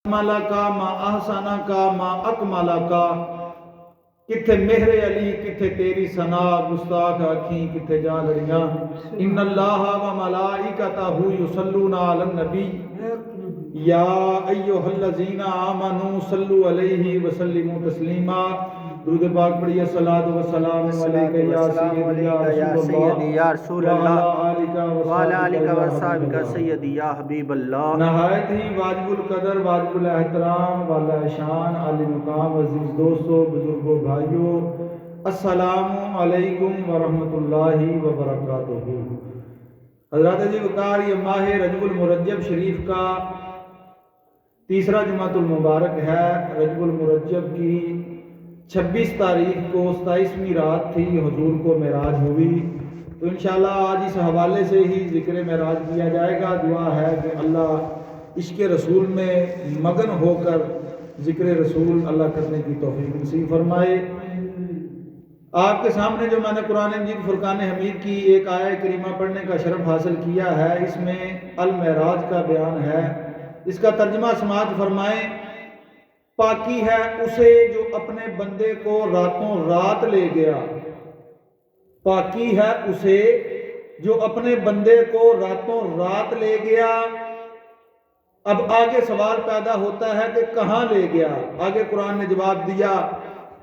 مالا کا ما احسانہ کا ما اکمالہ کا، کتھے مہر علی کتھے تیری ثنا، گستاخ آکھیں کتھے جا لڑیاں۔ ان اللہ و ملائکتہ یصلون علی النبی یا ایھا الذین آمنوا صلوا علیہ وسلموا تسلیما۔ درود پاک پڑھیے، صلاۃ و سلام علیک یا سیدی یا رسول اللہ وعلی آلک و صحبک سیدی یا حبیب اللہ۔ نہایت ہی واجب القدر، واجب الاحترام، والا شان، عالی مقام، عزیز دوستو، بزرگوں، بھائیوں، السلام علیکم ورحمۃ اللہ وبرکاتہ۔ حضرات جی وقار، یہ ماہ رجب المرجب شریف کا تیسرا جمعۃ المبارک ہے۔ رجب المرجب کی 26 تاریخ کو 27ویں رات تھی، حضور کو معراج ہوئی، تو انشاءاللہ آج اس حوالے سے ہی ذکر معراج کیا جائے گا۔ دعا ہے کہ اللہ عشق رسول میں مگن ہو کر ذکر رسول اللہ کرنے کی توفیق نصیب فرمائے۔ آپ کے سامنے جو میں نے قرآن مجید فرقان حمید کی ایک آیہ کریمہ پڑھنے کا شرف حاصل کیا ہے، اس میں المعراج کا بیان ہے۔ اس کا ترجمہ سماعت فرمائیں۔ پاکی ہے اسے جو اپنے بندے کو راتوں رات لے گیا، پاکی ہے اسے جو اپنے بندے کو راتوں رات لے گیا۔ اب آگے سوال پیدا ہوتا ہے کہ کہاں لے گیا؟ آگے قرآن نے جواب دیا،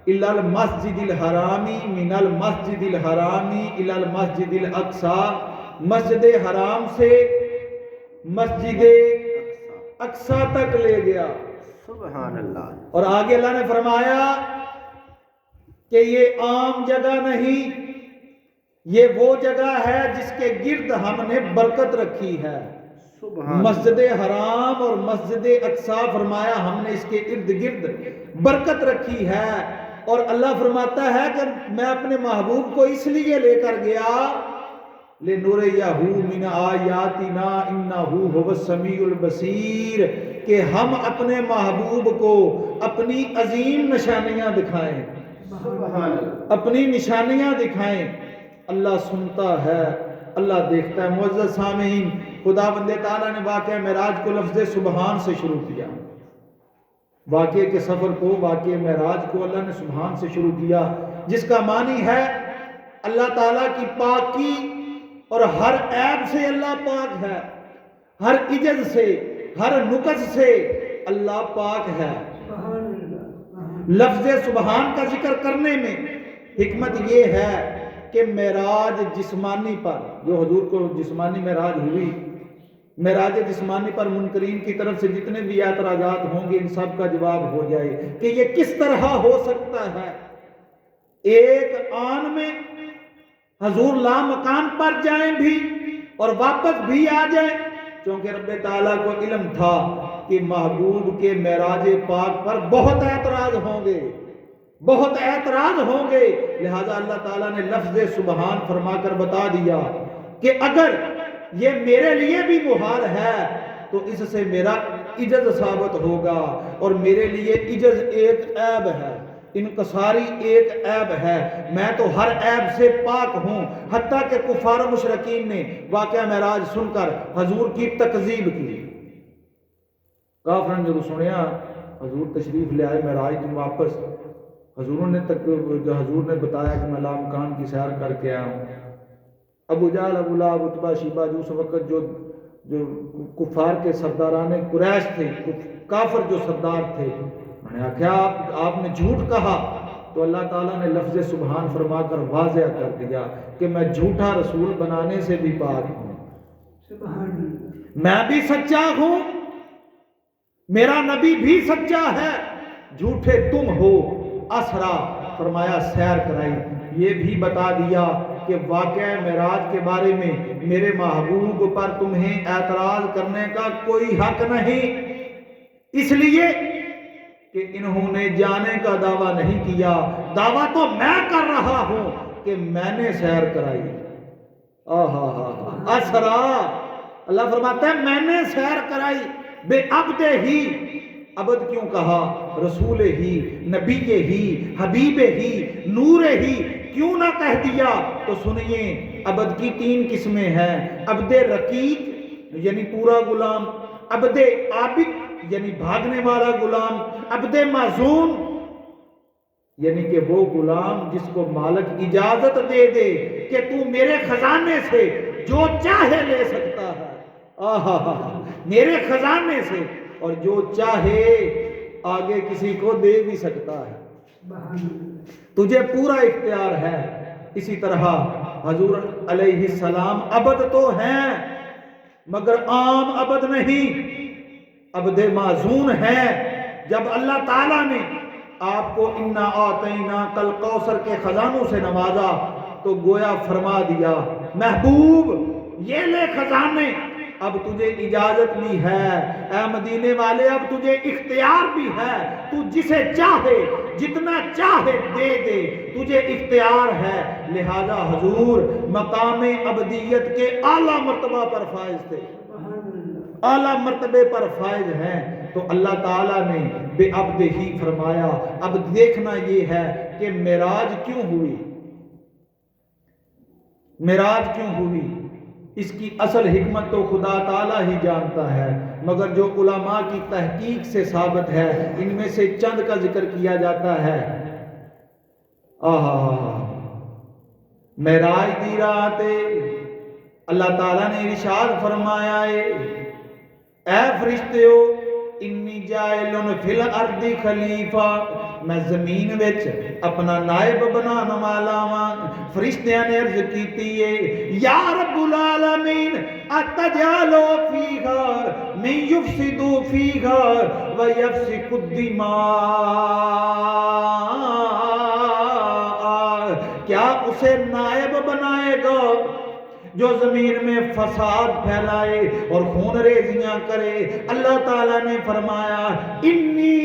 اِلَى الْمَسْجِدِ الْحَرَامِ مِنَ الْمَسْجِدِ الْحَرَامِ اِلَى الْمَسْجِدِ الْأَقْصَى، مسجد حرام سے مسجد اقصیٰ تک لے گیا۔ سبحان اللہ۔ اور آگے اللہ نے فرمایا کہ یہ عام جگہ نہیں، یہ وہ جگہ ہے جس کے گرد ہم نے برکت رکھی ہے۔ مسجد حرام اور مسجد اقصیٰ فرمایا ہم نے اس کے ارد گرد برکت رکھی ہے۔ اور اللہ فرماتا ہے کہ میں اپنے محبوب کو اس لیے لے کر گیا، لِنُرِيَهُ مِنْ آیَاتِنَا إِنَّهُ هُوَ السَّمِيعُ الْبَصِيرُ، کہ ہم اپنے محبوب کو اپنی عظیم نشانیاں دکھائیں، اپنی نشانیاں دکھائیں۔ اللہ سنتا ہے، اللہ دیکھتا ہے۔ معزز سامعین، خدا بندے تعالیٰ نے واقعہ معراج کو لفظ سبحان سے شروع کیا۔ واقعے کے سفر کو، واقعے معراج کو اللہ نے سبحان سے شروع کیا، جس کا معنی ہے اللہ تعالیٰ کی پاکی، اور ہر عیب سے اللہ پاک ہے، ہر عجز سے، ہر نقص سے اللہ پاک ہے۔ لفظ سبحان کا ذکر کرنے میں حکمت یہ ہے کہ معراج جسمانی پر، جو حضور کو جسمانی معراج ہوئی، معراج جسمانی پر منکرین کی طرف سے جتنے بھی اعتراضات ہوں گے، ان سب کا جواب ہو جائے کہ یہ کس طرح ہو سکتا ہے ایک آن میں حضور لا مکان پر جائیں بھی اور واپس بھی آ جائیں، چونکہ رب تعالیٰ کو علم تھا کہ محبوب کے معراج پاک پر بہت اعتراض ہوں گے، بہت اعتراض ہوں گے، لہذا اللہ تعالیٰ نے لفظ سبحان فرما کر بتا دیا کہ اگر یہ میرے لیے بھی محال ہے تو اس سے میرا عجز ثابت ہوگا، اور میرے لیے عجز ایک عیب ہے، انکساری ایک عیب ہے، میں تو ہر عیب سے پاک ہوں۔ حتیٰ کہ کفار و مشرکین نے واقعہ معراج سن کر حضور کی تکذیب کی۔ کافرن جو سنیا حضور تشریف لے آئے معراج تو واپس، حضور نے بتایا کہ میں لامکان کی سیر کر کے آیا ہوں۔ ابو جہل، ابو لہب، عتبہ، شیبہ جو اس وقت جو کفار کے سرداران قریش تھے، کافر جو سردار تھے، انہوں نے کہا آپ نے جھوٹ کہا، تو اللہ تعالیٰ نے لفظ سبحان فرما کر واضح کر دیا کہ میں جھوٹا رسول بنانے سے بھی پاک ہوں، میں بھی سچا ہوں، میرا نبی بھی سچا ہے، جھوٹے تم ہو۔ اسرا فرمایا سیر کرائی، یہ بھی بتا دیا کہ واقعہ معراج کے بارے میں میرے محبوب پر تمہیں اعتراض کرنے کا کوئی حق نہیں، اس لیے کہ انہوں نے جانے کا دعویٰ نہیں کیا، دعویٰ تو میں کر رہا ہوں کہ میں نے سیر کرائی۔ اسرا، اللہ فرماتا ہے میں نے سیر کرائی بے عبد ہی، عبد کیوں کہا؟ رسول ہی، نبی ہی، حبیب ہی، نور ہی کیوں نہ کہہ دیا؟ تو سنیے، عبد کی 3 قسمیں ہیں، عبد رقیق یعنی پورا غلام، عبد عابد یعنی بھاگنے والا غلام، عبد معزون یعنی کہ وہ غلام جس کو مالک اجازت دے دے کہ تو میرے خزانے سے جو چاہے لے سکتا ہے، میرے خزانے سے، اور جو چاہے آگے کسی کو دے بھی سکتا ہے، تجھے پورا اختیار ہے۔ اسی طرح حضور علیہ السلام عبد تو ہیں مگر عام عبد نہیں، عبد معزون ہے۔ جب اللہ تعالیٰ نے آپ کو انا آتینا کل کوثر کے خزانوں سے نوازا تو گویا فرما دیا محبوب یہ لے خزانے، اب تجھے اجازت بھی ہے، اے مدینے والے اب تجھے اختیار بھی ہے، تو جسے چاہے جتنا چاہے دے دے، تجھے اختیار ہے۔ لہذا حضور مقام عبدیت کے اعلیٰ مرتبہ پر فائز تھے، اعلیٰ مرتبے پر فائز ہیں، تو اللہ تعالیٰ نے بے عبد ہی فرمایا۔ اب دیکھنا یہ ہے کہ معراج کیوں ہوئی، معراج کیوں ہوئی، اس کی اصل حکمت تو خدا تعالیٰ ہی جانتا ہے، مگر جو علماء کی تحقیق سے ثابت ہے ان میں سے چند کا ذکر کیا جاتا ہے۔ معراج دی رات اللہ تعالیٰ نے ارشاد فرمایا اے فرشتیو انی جائلن فی الارض خلیفہ، میں زمین وچ اپنا نائب بنانا والا ہاں۔ فرشتیاں نے عرض کیتی ہے یا رب العالمین اتجعل فیہا من یفسد فیہا ویفسک الدماء، کیا اسے نائب بنائے گا جو زمین میں فساد پھیلائے اور خون ریزیاں کرے؟ اللہ تعالیٰ نے فرمایا انی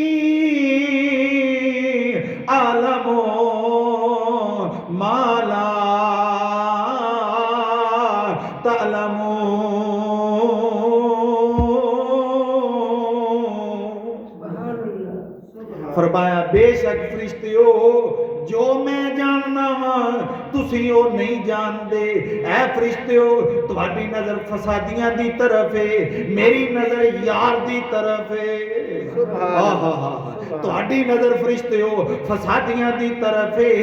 عالم ما لا تعلمون، فرمایا بے شک فرشتیو جو میں جاننا ہاں تسی او نہیں جان دے۔ اے فرشتیو تہاڈی نظر فسادیاں دی طرف ہے، میری نظر یار دی طرف ہے۔ تہاڈی نظر فرشتیو فسادیاں دی طرف ہے،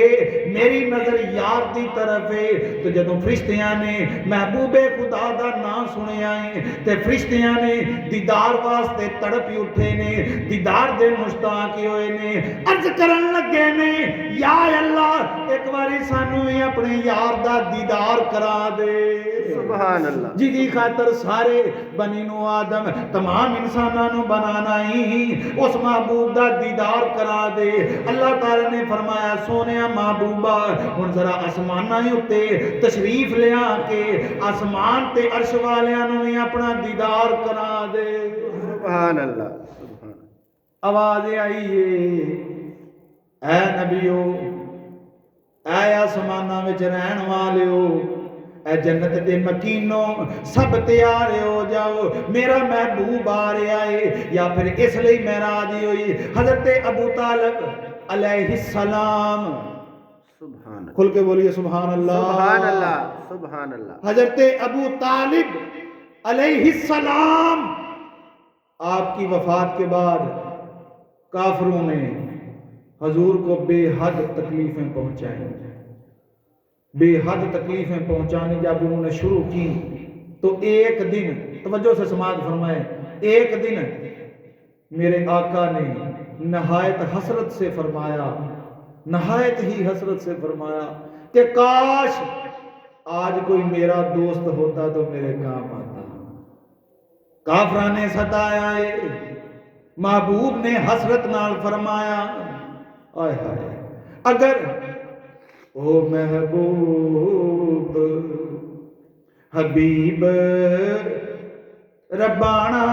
میری نظر یار دی طرف ہے۔ تو جدوں فرشتیاں نے محبوب خدا دا نام سنیا ہے تے فرشتیاں نے دیدار واسطے تڑپ اٹھے نے، دیدار دے مشتاق ہوئے نے، عرض کرن لگے نے یا اللہ ایک باری سانو ہی اپنے یار دا دیدار کرا دے۔ سبحان اللہ، جی دی خاطر سارے بنی نو آدم تمام انسانانو بنانا ہی اس محبوب دا دیدار کرا دے۔ اللہ تعالیٰ نے فرمایا سونیا محبوبہ ہن ذرا آسماناں اتے تشریف لیا کے آسمان تے عرش والیاں نو بھی اپنا دیدار کرا دے۔ سبحان اللہ، سبحان اللہ۔ آواز آئیے اے نبیو، اے آسماناں وچ رہن والیو، اے جنت دے مکینوں سب تیار ہو جاؤ، میرا محبوب آ رہا ہے۔ یا پھر اس لئے معراج ہوئی حضرت ابو طالب علیہ السلام، سبحان اللہ، کھل کے بولیے سبحان اللہ، سبحان اللہ، سبحان اللہ۔ حضرت ابو طالب علیہ السلام آپ کی وفات کے بعد کافروں نے حضور کو بے حد تکلیفیں پہنچائیں، بے حد تکلیفیں پہنچانے جب انہوں نے شروع کی تو ایک دن توجہ سے سماعت فرمائیں، ایک دن میرے آقا نے نہایت حسرت سے فرمایا، نہایت ہی حسرت سے فرمایا کہ کاش آج کوئی میرا دوست ہوتا تو میرے کام آتا۔ کافران نے ستایا ہے، محبوب نے حسرت نال فرمایا آئے ہائے اگر او محبوب حبیب ربانا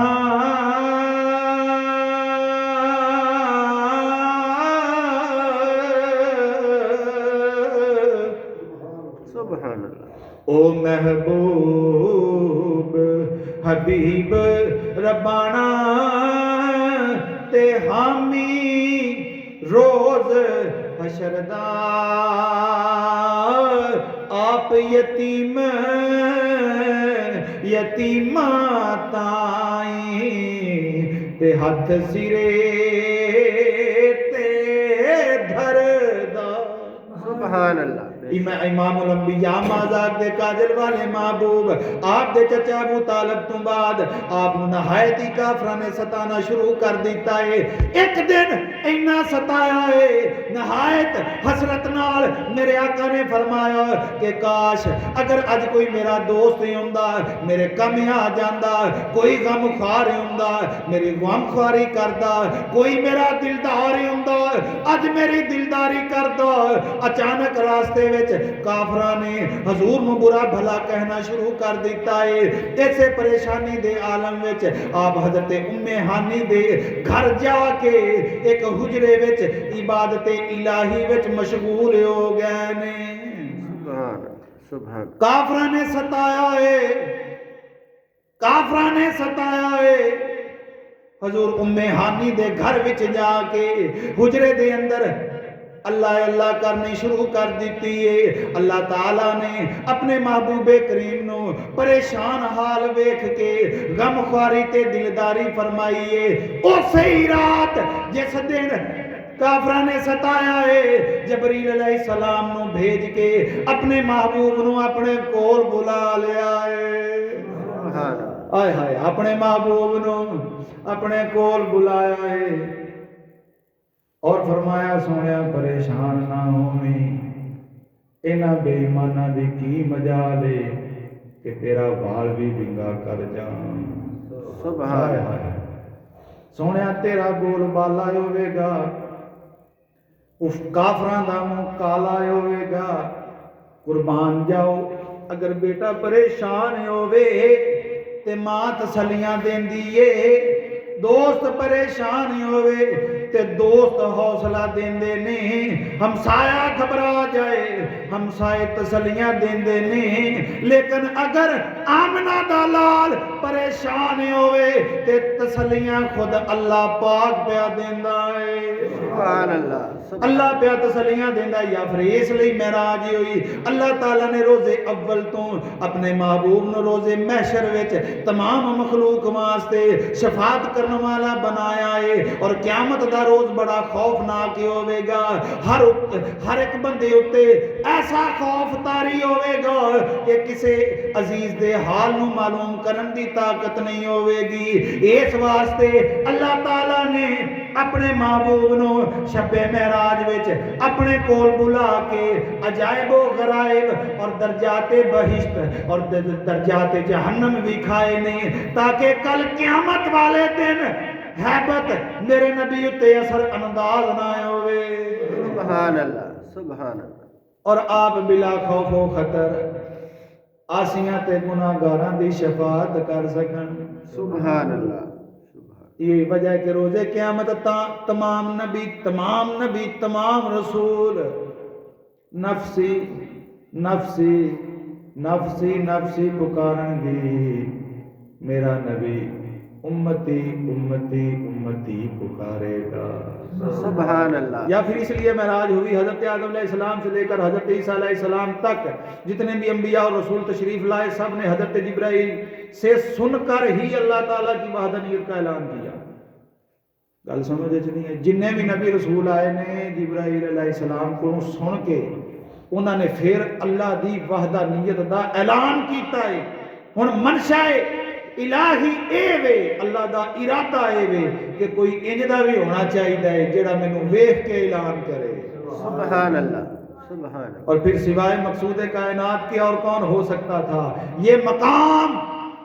سبحان اللہ، او محبوب حبیب ربانا تے حامی روز حشردہ آپ یتیم یتیماں تائیں تے ہاتھ سرے تے دھردا سبحان اللہ امام الانبیاء مازاق دے کاجل والے محبوب آپ دے چچا ابو طالب تو بعد آپ نہایت ہی کافران نے ستانا شروع کر دیتا ہے ایک دن اینا ستایا ہے نہایت حسرت نال میرے آقا نے فرمایا کہ کاش اگر اج کوئی میرا دوست ہی ہوندہ میرے کم آ جاندہ کوئی غم خوار ہی ہوندہ میری غم خواری کردہ کوئی میرا دلدار ہی ہوندہ اج میری دلداری کردہ اچانک راستے کافران نے حضور نو برا بھلا کہنا شروع کر دیتا ہے ایسے پریشانی دے عالم وچ آپ حضرت ام ہانی دے گھر جا کے ایک حجرے وچ عبادت الہی وچ مشغول ہو گئے نے سبحان کافران نے ستایا ہے کافران نے ستایا ہے حضور ام ہانی دے گھر وچ جا کے حجرے دے اندر اللہ اللہ کرنی شروع کر دیتی ہے اللہ تعالیٰ نے اپنے محبوب کریم نو پریشان حال ویکھ کے غم خواری تے دلداری فرمائی ہے اسی ہی رات جس دن کافران نے ستایا ہے جبریل علیہ السلام نو بھیج کے اپنے محبوب نو اپنے کول بلا لیا ہے آئے ہائے اپنے محبوب نو اپنے کول بلایا ہے اور فرمایا سونیا پریشان نہ ہوئی اینا بے ایمانہ دی کی مجالے کہ تیرا بال بھی بنگا کر جان سبحان سونیا تیرا بول بالا ہوئے گا اس کافران دا منہ کالا ہوئے گا قربان جاؤ اگر بیٹا پریشان ہوئے تے ماں تسلیاں دین دیئے دوست پریشان ہوئے تے دوست حوصلہ دین دے نہیں ہمسایہ گھبرا جائے ہمسائے تسلیاں دین دے نہیں لیکن اگر آمنہ دلال پریشان ہوئے تے تسلیاں خود اللہ پاک پہ دین دائے سبحان اللہ اللہ پہ تسلیاں دین دائے یا پھر اس لئے معراج ہوئی اللہ تعالیٰ نے روز اول تو اپنے محبوب نے روز محشر وچ تمام مخلوق واسطے شفاعت کرنے والا بنایا ہے اور قیامت دا روز بڑا خوفناک ہوئے گا ہر ایک بندے ہوتے ایسا خوف تاری ہوئے گا کہ کسے عزیز دے حال نو معلوم کرن دی طاقت نہیں ہوئے گی اس واسطے اللہ تعالیٰ نے اپنے محبوب نو شب معراج وچ اپنے کول بلا کے عجائب و غرائب اور درجات بہشت اور درجات جہنم بھی کھائے نہیں تاکہ کل قیامت والے دن حیبت میرے نبی اتے اثر انداز نہ ہوئے سبحان اللہ سبحان اللہ اور آپ بلا خوف و خطر آسیاں تے گناہگاراں دی شفاعت کر سکن سبحان اللہ یہ وجہ ہے کہ روزے قیامت تمام نبی تمام رسول نفسی نفسی نفسی نفسی پکارن گی میرا نبی امتی امتی امتی پکارے گا سبحان اللہ یا پھر اس لیے معراج ہوئی حضرت آدم علیہ السلام سے لے کر حضرت عیسیٰ علیہ السلام تک جتنے بھی انبیاء اور رسول تشریف لائے سب نے حضرت جبرائیل سے سن کر ہی اللہ تعالیٰ کی وحدانیت کا اعلان کیا گل سمجھ نہیں ہے جنہیں بھی نبی رسول آئے نے جبرائیل علیہ السلام کو سن کے انہوں نے پھر اللہ دی وحدانیت دا اعلان کیتا ہے ہن منشا الہی اے وے اللہ دا ارادہ اے وے کہ کوئی انج دا بھی ہونا چاہیے جڑا مینوں ویکھ کے اعلان کرے سبحان اللہ سبحان اللہ اور پھر سوائے مقصود کائنات کے اور کون ہو سکتا تھا یہ مقام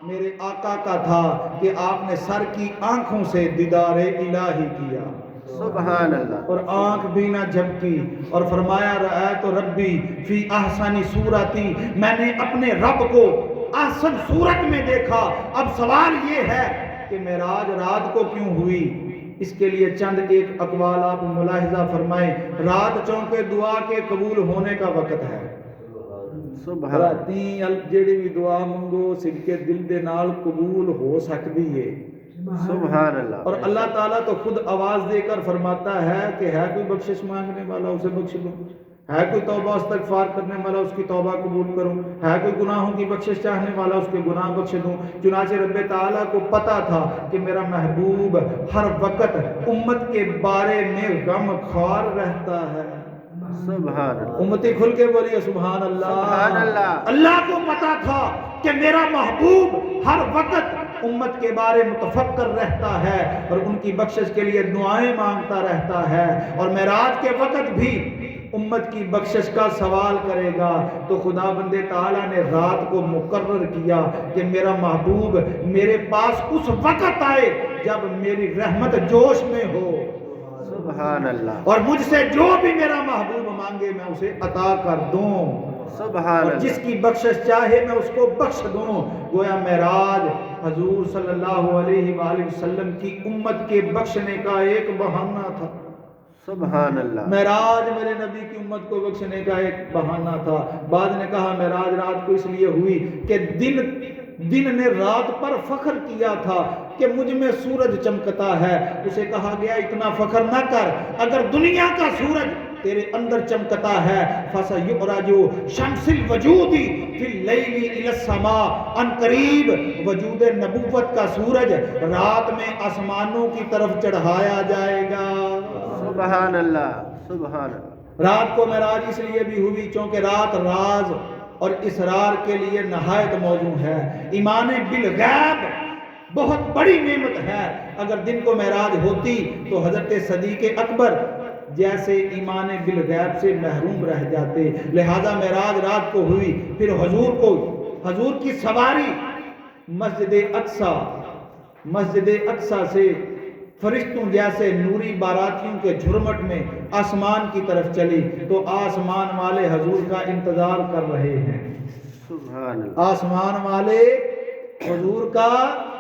میرے آقا کا تھا کہ آپ نے سر کی آنکھوں سے دیدار الہی کیا سبحان اللہ اور آنکھ بھی نہ جھپکی اور فرمایا رأیت ربی فی احسن صورتی میں نے اپنے رب کو احسن صورت میں دیکھا اب سوال یہ ہے کہ معراج رات کو کیوں ہوئی اس کے لیے چند ایک اقوال آپ ملاحظہ فرمائیں رات چونکہ دعا کے قبول ہونے کا وقت ہے راتیں جیڑی بھی دعا منگو صدقے دل دے نال قبول ہو سکتی ہے سبحان اللہ اور اللہ تعالیٰ تو خود آواز دے کر فرماتا ہے کہ ہے کوئی بخشش مانگنے والا اسے بخش دو ہے کوئی توبہ استغفار کرنے والا اس کی توبہ قبول کروں، ہے کوئی گناہوں کی بخشش چاہنے والا اس کے گناہ بخش دوں۔ چنانچہ رب تعالیٰ کو پتا تھا کہ میرا محبوب ہر وقت امت کے بارے میں غم خوار رہتا ہے۔ سبحان اللہ، امتی کھل کے بولیے سبحان اللہ۔ سبحان اللہ۔ اللہ کو پتا تھا کہ میرا محبوب ہر وقت امت کے بارے متفکر رہتا ہے اور ان کی بخشش کے لیے دعائیں مانگتا رہتا ہے، اور معراج کے وقت بھی امت کی بخشش کا سوال کرے گا۔ تو خدا بندے تعالیٰ نے رات کو مقرر کیا کہ میرا محبوب میرے پاس اس وقت آئے جب میری رحمت جوش میں ہو، سبحان اللہ، اور مجھ سے جو بھی میرا محبوب مانگے میں اسے عطا کر دوں، سبحان اور اللہ، جس کی بخشش چاہے میں اس کو بخش دوں۔ گویا معراج حضور صلی اللہ علیہ وآلہ وسلم کی امت کے بخشنے کا ایک بہانہ تھا۔ سبحان اللہ، معراج میرے نبی کی امت کو بخشنے کا ایک بہانہ تھا۔ بعض نے کہا معراج رات کو اس لیے ہوئی کہ دن نے رات پر فخر کیا تھا کہ مجھ میں سورج چمکتا ہے۔ اسے کہا گیا اتنا فخر نہ کر، اگر دنیا کا سورج تیرے اندر چمکتا ہے فَسَيُعْرَجُ شَمْسِ الْوَجُودِ فِي اللَّيْلِ إِلَى السَّمَاءِ، ان قریب وجود نبوت کا سورج رات میں آسمانوں کی طرف چڑھایا جائے گا۔ سبحان اللہ، سبحان اللہ، رات کو معراج اس لیے بھی ہوئی چونکہ رات راز اور اسرار کے لیے نہایت موزوں ہے۔ ایمان بالغیب بہت بڑی نعمت ہے۔ اگر دن کو معراج ہوتی تو حضرت صدیق اکبر جیسے ایمان بالغیب سے محروم رہ جاتے، لہذا معراج رات کو ہوئی۔ پھر حضور کی سواری مسجد اقصی سے فرشتوں جیسے نوری باراتیوں کے جھرمٹ میں آسمان کی طرف چلی تو آسمان والے حضور کا انتظار کر رہے ہیں۔ سبحان اللہ، آسمان والے حضور کا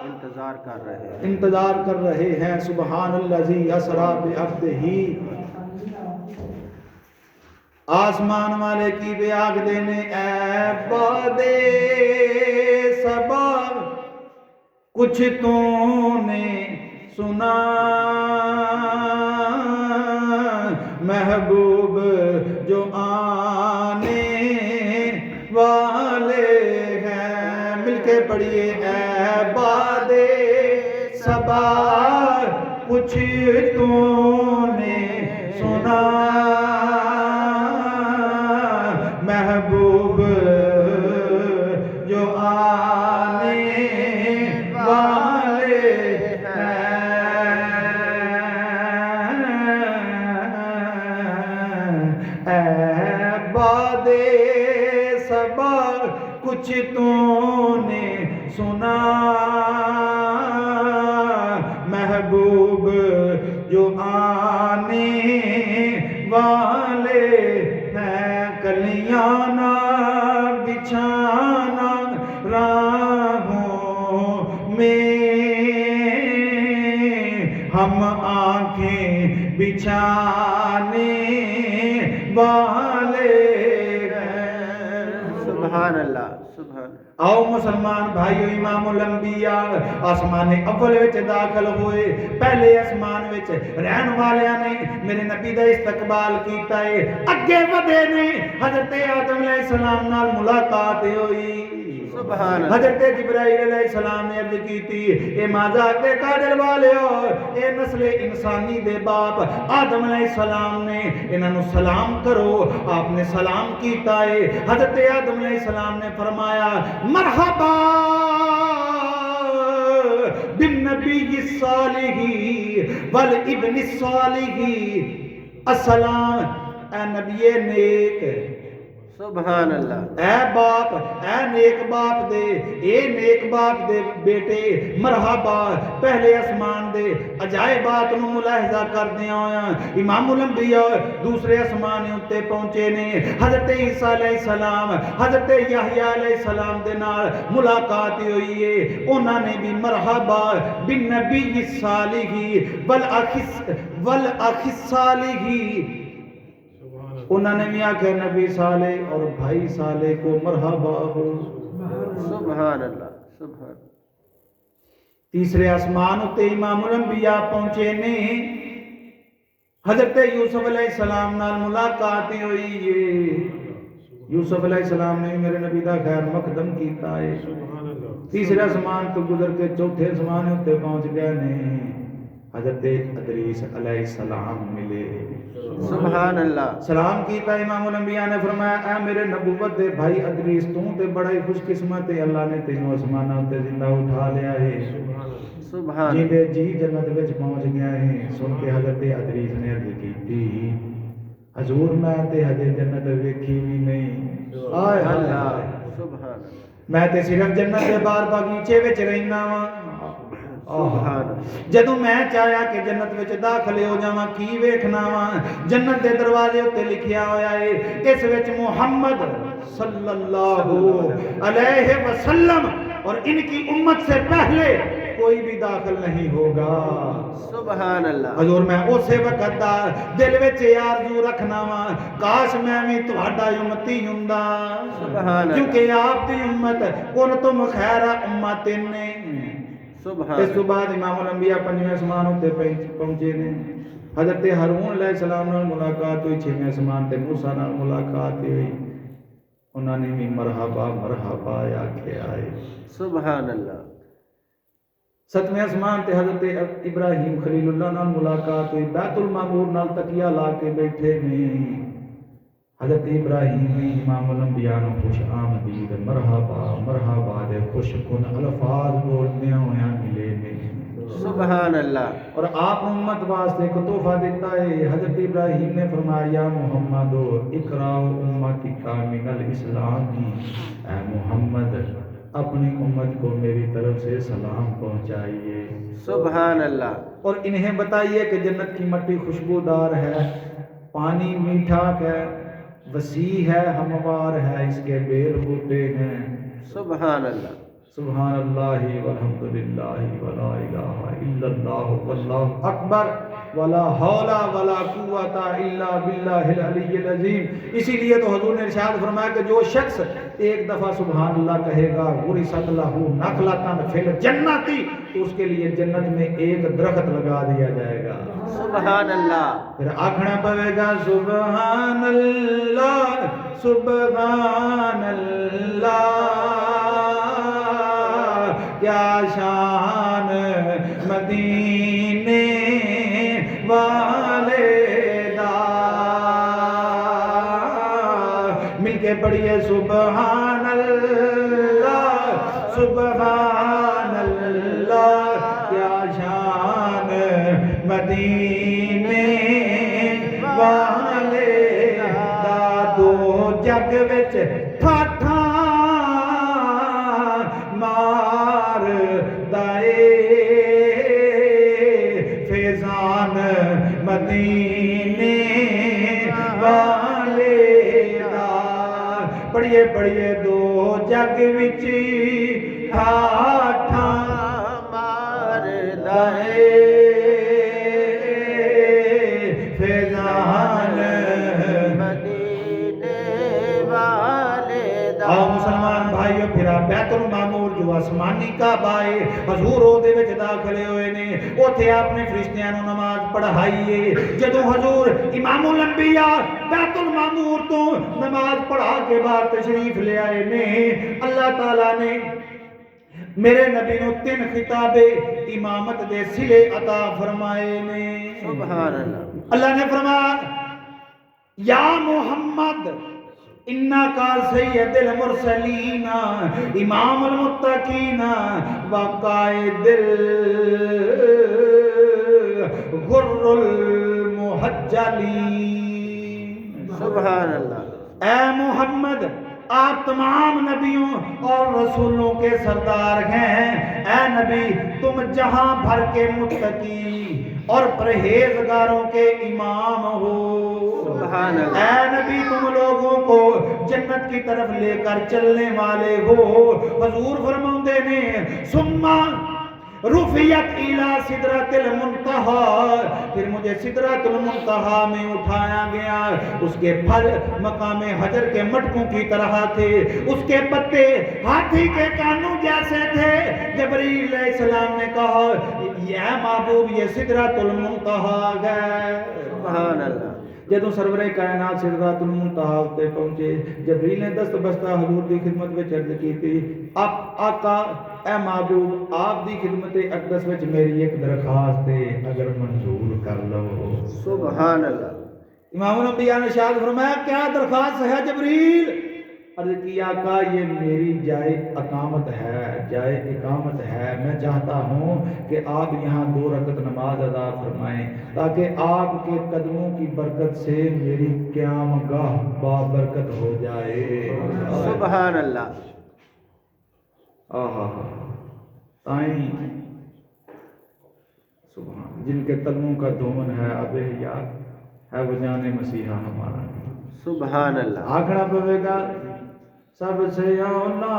انتظار کر رہے ہیں۔ سبحان الذی اسری بعبدہ، آسمان والے کی بے آگ دینے اے بادے صبا، کچھ تو نے سنا محبوب جو آنے والے ہیں۔ مل کے پڑھیے اے بادے صبا، کچھ تو نے سنا محبوب جو آنے والے ہیں۔ اے بادے صبا، کچھ تو نے سنا محبوب جو آنے والے ہیں۔ کلیاں نہ بچھانا راہوں میں، ہم آنکھیں بچھانے والے ہیں۔ سبحان اللہ، سبحان اللہ۔ آؤ مسلمان بھائیو، امام الانبیاء آسمان اول وچ داخل ہوئے۔ پہلے آسمان وچ رہن والیاں نے میرے نبی دا استقبال کیتا ہے، اگے ودے نے حضرت آدم علیہ السلام نال ملاقات ہوئی۔ سبحان اللہ، حضرت جبرائیل علیہ السلام نے عرض کی تھی، اے مازاق دے قادر والیو، اے نسل انسانی دے باپ آدم علیہ السلام نے انہاں نو سلام کرو۔ آپ نے سلام کیتا ہے۔ حضرت آدم علیہ السلام نے فرمایا مرحبا بالنبی الصالح والابن الصالح، السلام اے نبی نیک، سبحان اللہ، اے باپ، اے نیک باپ دے، اے نیک باپ دے بیٹے، مرحبا۔ پہلے اسمان دے عجائبات نو ملاحظہ کردے ہویا امام الانبیاء دوسرے اسمان اتے پہنچے نے۔ حضرت عیسیٰ علیہ السلام حضرت یحییٰ علیہ السلام دے نال ملاقات ہوئی ہے۔ انہاں نے بھی مرحبا بالنبی الصالح والاخ الصالح، انہوں نے بھی آکھا نبی صالح اور بھائی صالح کو مرحبا ہو۔ سبحان اللہ، سبحان۔ تیسرے آسمان اتے امام الانبیاء پہنچے نے۔ حضرت یوسف علیہ السلام نال ملاقات ہوئی ہے. یوسف علیہ السلام نے میرے نبی دا خیر مقدم کیتا ہے. تیسرے آسمان تو گزر کے چوتھے آسمان تے پہنچ گئے نے. حضرت ادریس علیہ السلام ملے. سبحان اللہ. سلام کیتا. امام الانبیاء نے فرمایا اے میرے نبوت دے بھائی ادریس تو تے بڑا ہی خوش قسمت ہے, اللہ نے تینوں آسماناں تے زندہ اٹھا لیا ہے. سبحان جی دے جی جنت وچ پہنچ گیا ہے. سن کے حضرت ادریس نے عرض کیتی حضور میں تے ہجے جنت ویکھی بھی نہیں. آئے اللہ. اللہ سبحان اللہ. میں تے صرف جنت دے باہر باغیچے وچ رہنا وا. سبحان اللہ. جدوں میں چاہیا کہ جنت وچ داخل ہو جاواں کی ویکھنا وا, جنت دے دروازے اُتے لکھیا ہویا ہے اس وچ محمد صلی اللہ علیہ وسلم اور ان کی امت سے پہلے کوئی بھی داخل نہیں ہوگا. سبحان اللہ. حضور میں اسی وقت دا دل وچ آرزو رکھنا وا کاش میں بھی تہاڈا امتی ہوندا. سبحان اللہ. کیونکہ آپ دی امت کنتم خیر امت نے. سبحان اس تو اللہ. بعد امام الانبیاء پنجویں آسمان تے پہنچے نے. حضرت ہارون علیہ السلام نال ملاقات ہوئی. چھویں آسمان تے موسیٰ نال ملاقات ہوئی. انہوں نے بھی مرحبا مرحبا آکھیا ہے. سبحان اللہ. ستویں آسمان تے حضرت ابراہیم خلیل اللہ نال ملاقات ہوئی. بیت المعمور نال تکیہ لا کے بیٹھے نے. حضرت ابراہیم نے امام الانبیاء نو خوش آمدید مرحبا مرحبا دے خوش کن الفاظ بولدے ہوئے ملے نے. سبحان اللہ. اور آپ امت واسطے ایک تحفہ دیتا ہے. حضرت ابراہیم نے فرمایا محمد اقرا امتک من الاسلام کی, اے محمد اپنی امت کو میری طرف سے سلام پہنچائیے. سبحان اللہ. اور انہیں بتائیے کہ جنت کی مٹی خوشبودار ہے, پانی میٹھا ہے, وسیع ہے, ہموار ہے, اس کے بیل بوٹے ہیں. سبحان اللہ. سبحان اللہ والحمدللہ ولا الہ الا اللہ واللہ اکبر ولا حول ولا قوت الا باللہ العلی العظیم. اسی لیے تو حضور نے ارشاد فرمایا کہ جو شخص ایک دفعہ سبحان اللہ کہے گا غرست لہ نخلۃ فی الجنۃ, تو اس کے لیے جنت میں ایک درخت لگا دیا جائے گا. سبحان اللہ. پھر آکھنا پڑے گا سبحان اللہ سبحان اللہ کیا شان مدینے والے دا. مل کے پڑھیے سبحان اللہ سبحان اللہ کیا شان مدینے والے دا. دو جگ وچ ٹھاٹھا مار دائے فیضان مدینے والے دا. پڑھیے پڑھیے دو جگ وچ ٹھاٹھا مار دائے فیضان مدینے والے دا. آؤ مسلمان بھائیو پھرا بیت المعمور جو آسمانی کعبہ ہے حضور او دے وچ داخلے ہوئے نے. اوتھے آپ نے فرشتیاں نو نماز پڑھائی ہے. جدوں حضور امام الانبیاء بیت المعمور تو نماز پڑھا کے بعد تشریف لے آئے نے, اللہ تعالیٰ نے میرے نبی نو 3 خطاب امامت دے صلے عطا فرمائے نے. سبحان اللہ. اللہ نے فرمایا یا محمد انکا سید المرسلین امام المتقین وقائد الغر المحجلین. سبحان اللہ. اے محمد آپ تمام نبیوں اور رسولوں کے سردار ہیں. اے نبی تم جہاں بھر کے متقی اور پرہیزگاروں کے امام ہو. سبحان اللہ. اے نبی تم لوگوں کو جنت کی طرف لے کر چلنے والے ہو. حضور فرماتے نے ثم رفیت الی سدرۃ المنتہا، پھر مجھے سدرۃ المنتہا میں اٹھایا گیا، اس کے پھل مقام حجر کے مٹکوں کی طرح تھے، اس کے پتے ہاتھی کے کانوں جیسے تھے۔ جبرائیل علیہ السلام نے کہا یہ محبوب یہ سدرۃ المنتہا ہے۔ سبحان اللہ۔ جدوں سرور کائنات سدرۃ المنتہا تے پہنچے، جبرائیل نے دست بستہ حضور دی خدمت وچ عرض کیتی، آپ آقا اے محبوب آپ دی خدمت اقدس وچ میری ایک درخواست ہے، اگر منظور کر لو۔ سبحان اللہ۔ امام الانبیاء نے ارشاد فرمایا کیا درخواست ہے جبرائیل؟ عرض کی آقا یہ میری جائے اقامت ہے، جائے اقامت ہے، میں چاہتا ہوں کہ آپ یہاں 2 رکعت نماز ادا فرمائیں تاکہ آپ کے قدموں کی برکت سے میری قیام گاہ بابرکت ہو جائے۔ سبحان اللہ۔ تائیں سبحان جن کے قدموں کا دھومن ہے اب یاد ہے وہ جان مسیحا ہمارا۔ سبحان اللہ۔ آکھنا پوے گا سب سے اولا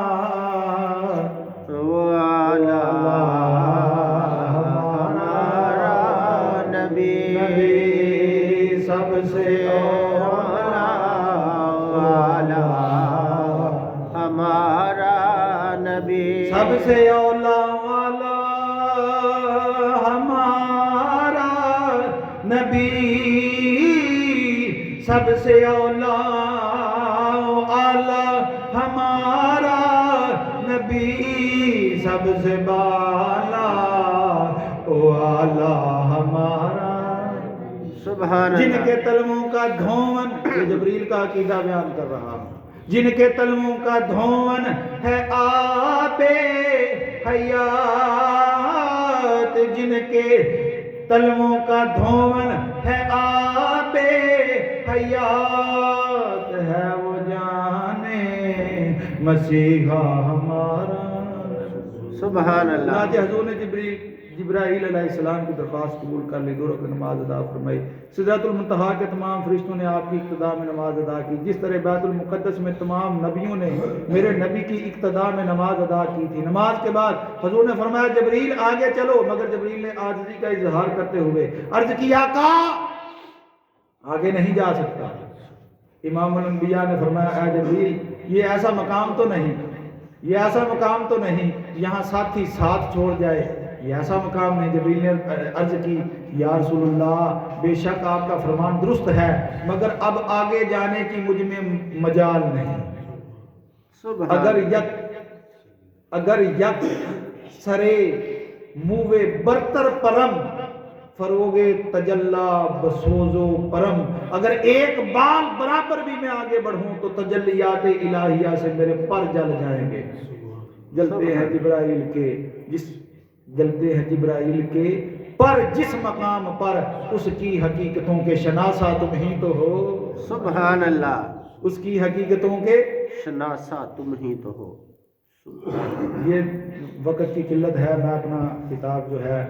والا ہمارا نبی، سب سے اولا والا ہمارا نبی، سب سے اولا والا ہمارا نبی، سب سے اولا اعلی ہمارا نبی، سب سے بالا او اعلی ہمارا۔ سبحان جن اللہ۔ کے تلووں کا دھون، یہ جبریل کا عقیدہ بیان کر رہا ہوں، جن کے تلووں کا دھون ہے آب حیات، جن کے تلووں کا دھون ہے آب حیات، ہے وہ جانے مسیحا ہمارا۔ سبحان اللہ۔ چنانچہ حضور نے جبرائیل علیہ السلام کی درخواست قبول کر لی، 2 رکعت نماز ادا فرمائی۔ سدرۃ المنتہا کے تمام فرشتوں نے آپ کی اقتداء میں نماز ادا کی، جس طرح بیت المقدس میں تمام نبیوں نے میرے نبی کی اقتداء میں نماز ادا کی تھی۔ نماز کے بعد حضور نے فرمایا جبریل آگے چلو، مگر جبریل نے عاجزی کا اظہار کرتے ہوئے عرض کی آقا آگے نہیں جا سکتا۔ امام الانبیاء نے فرمایا اے جبریل یہ ایسا مقام تو نہیں، یہ ایسا مقام تو نہیں یہاں ساتھی ساتھ چھوڑ جائے، یہ ایسا مقام نہیں۔ جبریل نے عرض کی یا رسول اللہ بے شک آپ کا فرمان درست ہے، مگر اب آگے جانے کی مجھ میں مجال نہیں۔ اگر یک سرے موے برتر پرم فروغ تجلا بسوزو پرم، اگر ایک بال برابر بھی میں آگے بڑھوں تو تجلیات الہیہ سے میرے پر جل جائیں گے۔ جلتے ہیں جبرائیل کے پر جس مقام پر اس کی حقیقتوں کے شناسا تم ہی تو ہو۔ سبحان اللہ۔ اس کی حقیقتوں کے شناسا تم ہی تو ہو۔ یہ وقت کی قلت ہے، میں اپنا کتاب جو ہے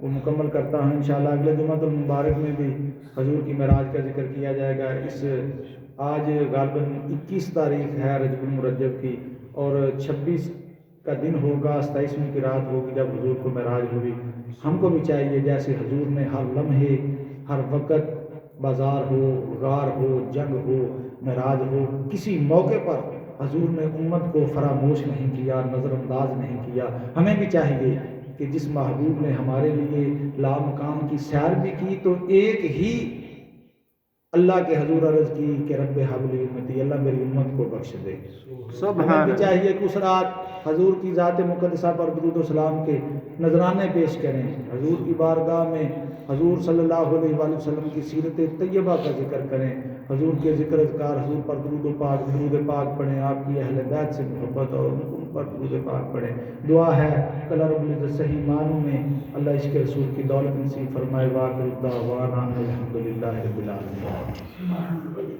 وہ مکمل کرتا ہوں انشاءاللہ۔ اگلے جمعۃ المبارک میں بھی حضور کی معراج کا ذکر کیا جائے گا۔ آج غالباً 21 تاریخ ہے رجب المرجب کی، اور 26 کا دن ہوگا، 27ویں کی رات ہوگی جب حضور کو معراج ہوگی۔ ہم کو بھی چاہیے جیسے حضور نے ہر لمحے ہر وقت، بازار ہو، غار ہو، جنگ ہو، معراج ہو، کسی موقع پر حضور نے امت کو فراموش نہیں کیا، نظر انداز نہیں کیا۔ ہمیں بھی چاہیے کہ جس محبوب نے ہمارے لیے لامقام کی سیر بھی کی تو ایک ہی اللہ کے حضور عرض کی کہ رب حبلی امتی، اللہ میری امت کو بخش دے۔ ہمیں بھی چاہیے کہ اس رات حضور کی ذات مقدسہ پر درود و سلام کے نذرانے پیش کریں، حضور کی بارگاہ میں حضور صلی اللہ علیہ وآلہ وسلم کی سیرت طیبہ کا ذکر کریں، حضور کے ذکر اذکار، حضور پر درود پاک پڑھیں، آپ کی اہل بیت سے محبت اور ان پر درود پاک پڑھیں۔ دعا ہے کہ اللہ رب العزت صحیح معنوں میں اللہ عشق رسول کی دولت نصیب فرمائے۔ وآخر دعوانا الحمدللہ رب العالمین۔